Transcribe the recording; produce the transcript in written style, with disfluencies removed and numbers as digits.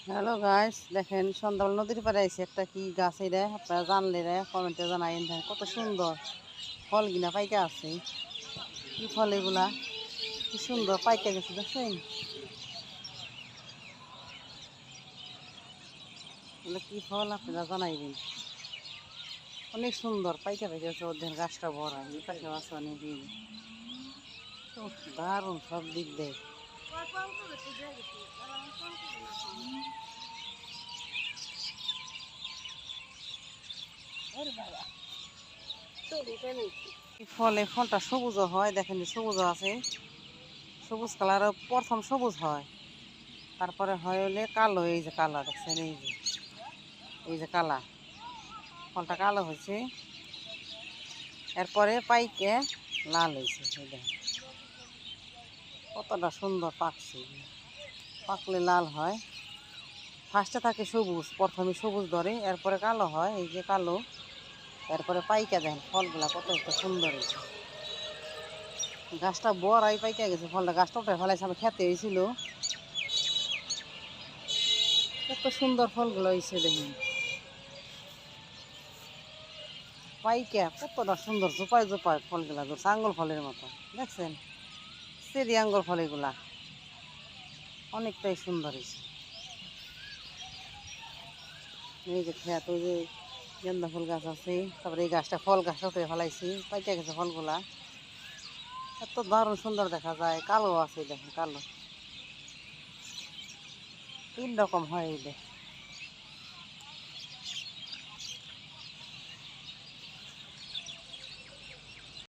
Hello guys, দেখেন সন্ধ্যাবেলা নদীর পাড়ে আইসি একটা কি গাছ এটা আপনারা জানলে কমেন্টে জানাইন। দেখেন কত সুন্দর ফল কিনা পাইকা আছে। কি ফল এগুলা, কি সুন্দর পাইকা গেছে দেখছেন। এগুলো কি ফল আপনারা জানাইবেন। অনেক সুন্দর পাইকা পাইকা গেছে, ওদের গাছটা ভরা, এই পাশে আছে অনেক দিন। দারুণ সব দিক দেয়। ফলে ফলটা সবুজ হয়, দেখেন সবুজ আছে, সবুজ কালার প্রথম সবুজ হয়, তারপরে হয় হলে কালো। এই যে কালো দেখছেন, এই যে কালা ফলটা কালো হয়েছে, এরপরে পাইকে লাল হয়েছে। এই দেখেন কতটা সুন্দর পাকছে, পাকলে লাল হয়। ফার্স্টে থাকে সবুজ, প্রথমে সবুজ ধরে, এরপরে কালো হয়, এই যে কালো, এরপরে পাইকা দেখেন ফলগুলা কত একটা সুন্দর হয়েছে। গাছটা বড়াই পাইকা গেছে, ফলটা গাছটা উঠে ফেলাইছে, আমি খেতে হয়েছিল। কত সুন্দর ফলগুলো হয়েছে দেখুন, পাইকা কতটা সুন্দর জোপায় জোপায় ফলগুলা, ধরছে আঙ্গুল ফলের মতো। দেখছেন চেরি আঙ্গুল ফল, এগুলা অনেকটাই সুন্দর হয়েছে। এই যে খেত, ওই যে গেন্দা ফুল গাছ আছে, তারপরে এই গাছটা ফল গাছটা উঠে ফেলাইছি, পাইকা গেছে ফলগুলা। এত দারুণ সুন্দর দেখা যায়। কালো আছে দেখেন, কালো 3 রকম হয় এই